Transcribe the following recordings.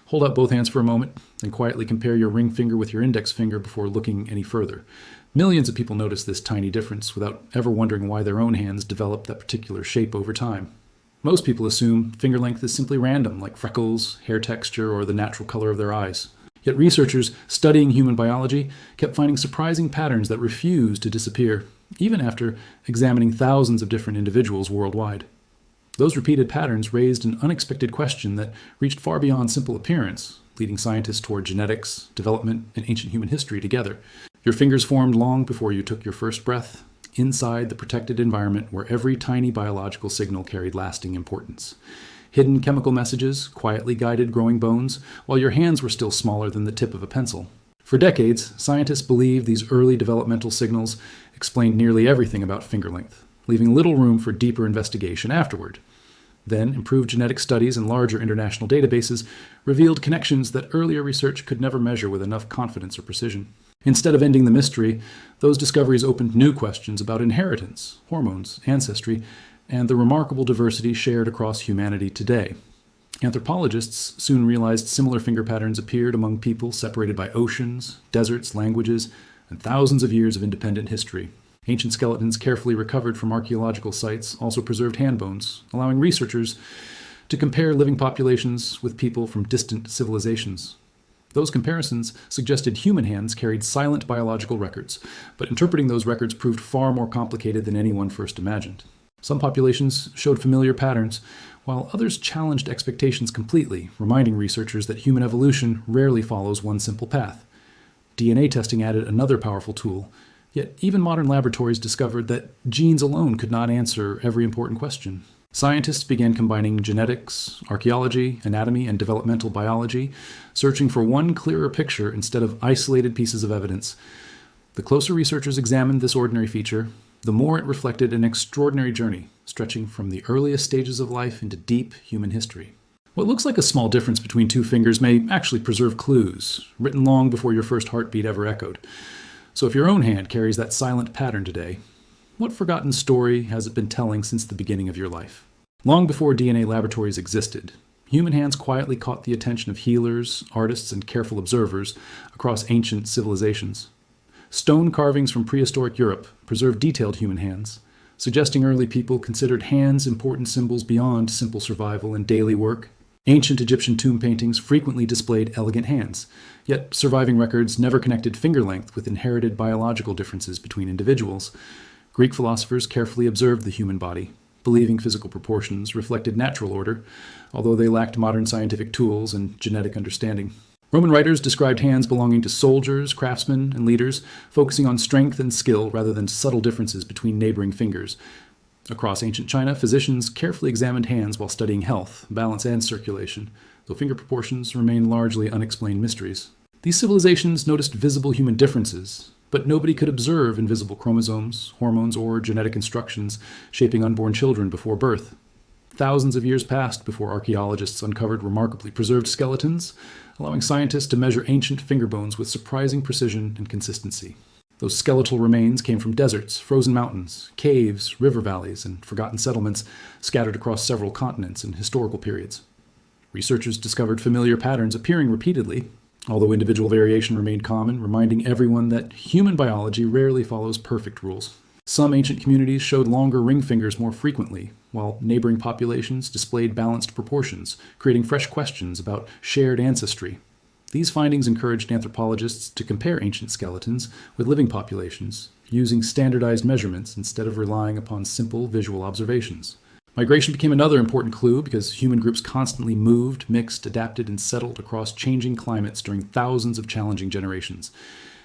Hold out both hands for a moment and quietly compare your ring finger with your index finger before looking any further. Millions of people notice this tiny difference without ever wondering why their own hands developed that particular shape over time. Most people assume finger length is simply random, like freckles, hair texture, or the natural color of their eyes. Yet researchers studying human biology kept finding surprising patterns that refused to disappear, even after examining thousands of different individuals worldwide. Those repeated patterns raised an unexpected question that reached far beyond simple appearance, leading scientists toward genetics, development, and ancient human history together. Your fingers formed long before you took your first breath, inside the protected environment where every tiny biological signal carried lasting importance. Hidden chemical messages quietly guided growing bones, while your hands were still smaller than the tip of a pencil. For decades, scientists believed these early developmental signals explained nearly everything about finger length, leaving little room for deeper investigation afterward. Then, improved genetic studies and larger international databases revealed connections that earlier research could never measure with enough confidence or precision. Instead of ending the mystery, those discoveries opened new questions about inheritance, hormones, ancestry, and the remarkable diversity shared across humanity today. Anthropologists soon realized similar finger patterns appeared among people separated by oceans, deserts, languages, and thousands of years of independent history. Ancient skeletons carefully recovered from archaeological sites also preserved hand bones, allowing researchers to compare living populations with people from distant civilizations. Those comparisons suggested human hands carried silent biological records, but interpreting those records proved far more complicated than anyone first imagined. Some populations showed familiar patterns, while others challenged expectations completely, reminding researchers that human evolution rarely follows one simple path. DNA testing added another powerful tool. Yet even modern laboratories discovered that genes alone could not answer every important question. Scientists began combining genetics, archaeology, anatomy, and developmental biology, searching for one clearer picture instead of isolated pieces of evidence. The closer researchers examined this ordinary feature, the more it reflected an extraordinary journey, stretching from the earliest stages of life into deep human history. What looks like a small difference between two fingers may actually preserve clues, written long before your first heartbeat ever echoed. So if your own hand carries that silent pattern today, what forgotten story has it been telling since the beginning of your life? Long before DNA laboratories existed, human hands quietly caught the attention of healers, artists, and careful observers across ancient civilizations. Stone carvings from prehistoric Europe preserved detailed human hands, suggesting early people considered hands important symbols beyond simple survival and daily work. Ancient Egyptian tomb paintings frequently displayed elegant hands, yet surviving records never connected finger length with inherited biological differences between individuals. Greek philosophers carefully observed the human body, believing physical proportions reflected natural order, although they lacked modern scientific tools and genetic understanding. Roman writers described hands belonging to soldiers, craftsmen, and leaders, focusing on strength and skill rather than subtle differences between neighboring fingers. Across ancient China, physicians carefully examined hands while studying health, balance, and circulation, though finger proportions remain largely unexplained mysteries. These civilizations noticed visible human differences, but nobody could observe invisible chromosomes, hormones, or genetic instructions shaping unborn children before birth. Thousands of years passed before archaeologists uncovered remarkably preserved skeletons, allowing scientists to measure ancient finger bones with surprising precision and consistency. Those skeletal remains came from deserts, frozen mountains, caves, river valleys, and forgotten settlements scattered across several continents and historical periods. Researchers discovered familiar patterns appearing repeatedly, although individual variation remained common, reminding everyone that human biology rarely follows perfect rules. Some ancient communities showed longer ring fingers more frequently, while neighboring populations displayed balanced proportions, creating fresh questions about shared ancestry. These findings encouraged anthropologists to compare ancient skeletons with living populations, using standardized measurements instead of relying upon simple visual observations. Migration became another important clue because human groups constantly moved, mixed, adapted, and settled across changing climates during thousands of challenging generations.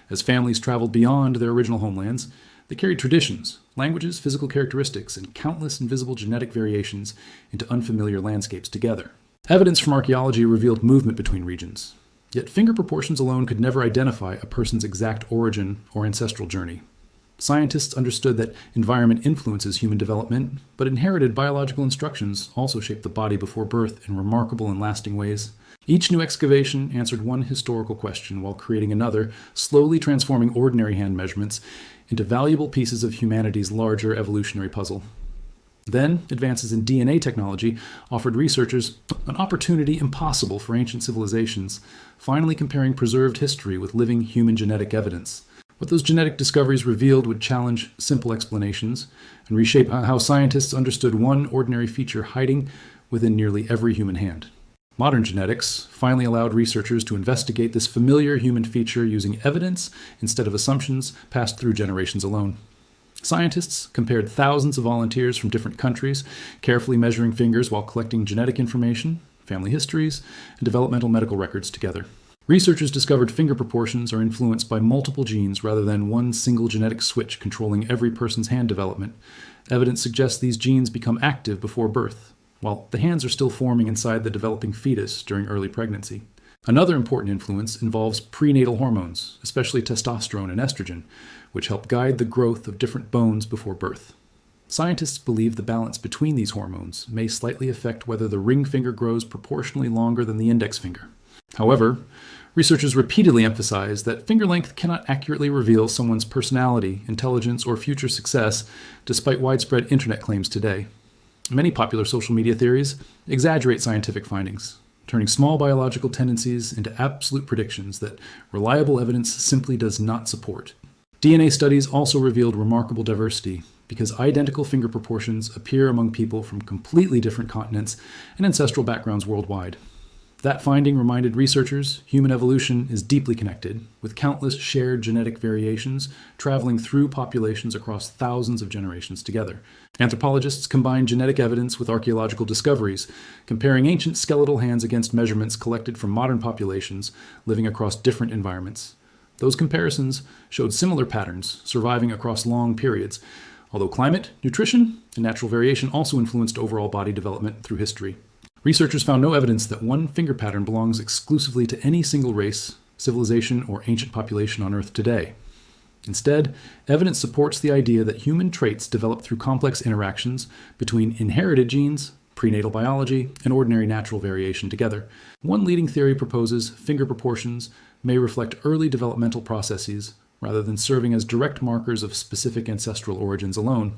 As families traveled beyond their original homelands, they carried traditions, languages, physical characteristics, and countless invisible genetic variations into unfamiliar landscapes together. Evidence from archaeology revealed movement between regions. Yet finger proportions alone could never identify a person's exact origin or ancestral journey. Scientists understood that environment influences human development, but inherited biological instructions also shape the body before birth in remarkable and lasting ways. Each new excavation answered one historical question while creating another, slowly transforming ordinary hand measurements into valuable pieces of humanity's larger evolutionary puzzle. Then, advances in DNA technology offered researchers an opportunity impossible for ancient civilizations, finally comparing preserved history with living human genetic evidence. What those genetic discoveries revealed would challenge simple explanations and reshape how scientists understood one ordinary feature hiding within nearly every human hand. Modern genetics finally allowed researchers to investigate this familiar human feature using evidence instead of assumptions passed through generations alone. Scientists compared thousands of volunteers from different countries, carefully measuring fingers while collecting genetic information, family histories, and developmental medical records together. Researchers discovered finger proportions are influenced by multiple genes rather than one single genetic switch controlling every person's hand development. Evidence suggests these genes become active before birth, while the hands are still forming inside the developing fetus during early pregnancy. Another important influence involves prenatal hormones, especially testosterone and estrogen, which help guide the growth of different bones before birth. Scientists believe the balance between these hormones may slightly affect whether the ring finger grows proportionally longer than the index finger. However, researchers repeatedly emphasize that finger length cannot accurately reveal someone's personality, intelligence, or future success, despite widespread internet claims today. Many popular social media theories exaggerate scientific findings, turning small biological tendencies into absolute predictions that reliable evidence simply does not support. DNA studies also revealed remarkable diversity because identical finger proportions appear among people from completely different continents and ancestral backgrounds worldwide. That finding reminded researchers human evolution is deeply connected, with countless shared genetic variations traveling through populations across thousands of generations together. Anthropologists combine genetic evidence with archaeological discoveries, comparing ancient skeletal hands against measurements collected from modern populations living across different environments. Those comparisons showed similar patterns surviving across long periods, although climate, nutrition, and natural variation also influenced overall body development through history. Researchers found no evidence that one finger pattern belongs exclusively to any single race, civilization, or ancient population on Earth today. Instead, evidence supports the idea that human traits develop through complex interactions between inherited genes, prenatal biology, and ordinary natural variation together. One leading theory proposes finger proportions may reflect early developmental processes rather than serving as direct markers of specific ancestral origins alone.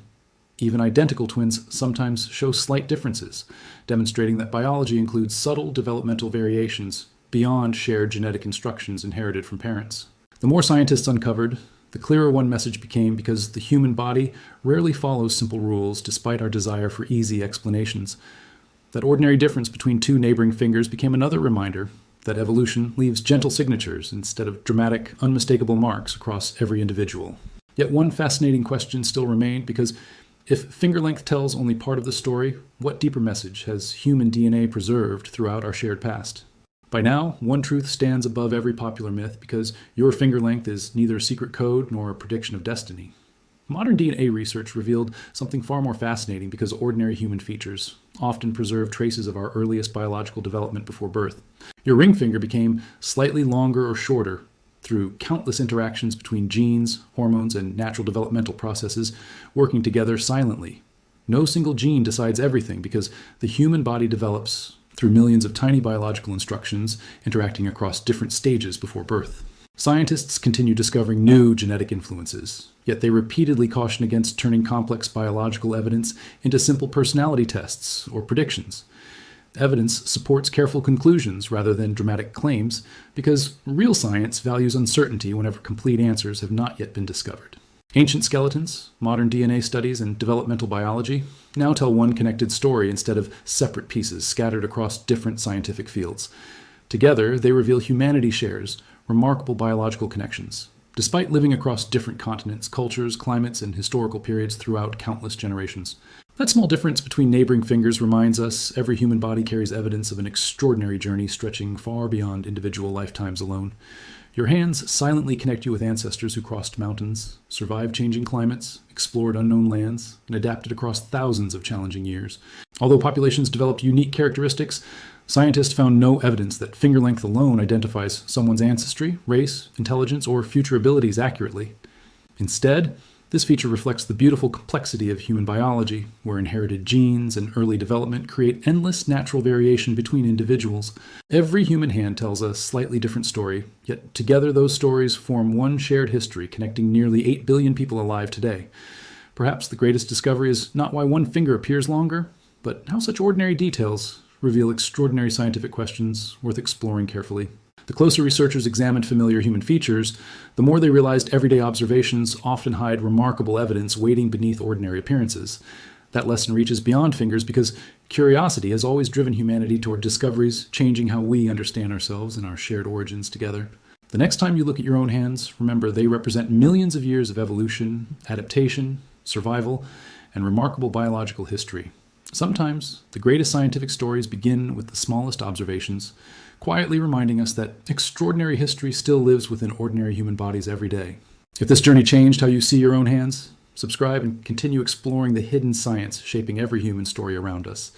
Even identical twins sometimes show slight differences, demonstrating that biology includes subtle developmental variations beyond shared genetic instructions inherited from parents. The more scientists uncovered, the clearer one message became because the human body rarely follows simple rules despite our desire for easy explanations. That ordinary difference between two neighboring fingers became another reminder that evolution leaves gentle signatures instead of dramatic, unmistakable marks across every individual. Yet one fascinating question still remained, because if finger length tells only part of the story, what deeper message has human DNA preserved throughout our shared past? By now, one truth stands above every popular myth, because your finger length is neither a secret code nor a prediction of destiny. Modern DNA research revealed something far more fascinating, because ordinary human features often preserve traces of our earliest biological development before birth. Your ring finger became slightly longer or shorter through countless interactions between genes, hormones, and natural developmental processes working together silently. No single gene decides everything, because the human body develops through millions of tiny biological instructions interacting across different stages before birth. Scientists continue discovering new genetic influences, yet they repeatedly caution against turning complex biological evidence into simple personality tests or predictions. Evidence supports careful conclusions rather than dramatic claims, because real science values uncertainty whenever complete answers have not yet been discovered. Ancient skeletons, modern DNA studies, and developmental biology now tell one connected story instead of separate pieces scattered across different scientific fields. Together, they reveal humanity shares remarkable biological connections, despite living across different continents, cultures, climates, and historical periods throughout countless generations. That small difference between neighboring fingers reminds us every human body carries evidence of an extraordinary journey stretching far beyond individual lifetimes alone. Your hands silently connect you with ancestors who crossed mountains, survived changing climates, explored unknown lands, and adapted across thousands of challenging years. Although populations developed unique characteristics, scientists found no evidence that finger length alone identifies someone's ancestry, race, intelligence, or future abilities accurately. Instead, this feature reflects the beautiful complexity of human biology, where inherited genes and early development create endless natural variation between individuals. Every human hand tells a slightly different story, yet together those stories form one shared history connecting nearly 8 billion people alive today. Perhaps the greatest discovery is not why one finger appears longer, but how such ordinary details reveal extraordinary scientific questions worth exploring carefully. The closer researchers examined familiar human features, the more they realized everyday observations often hide remarkable evidence waiting beneath ordinary appearances. That lesson reaches beyond fingers because curiosity has always driven humanity toward discoveries changing how we understand ourselves and our shared origins together. The next time you look at your own hands, remember they represent millions of years of evolution, adaptation, survival, and remarkable biological history. Sometimes the greatest scientific stories begin with the smallest observations, quietly reminding us that extraordinary history still lives within ordinary human bodies every day. If this journey changed how you see your own hands, subscribe and continue exploring the hidden science shaping every human story around us.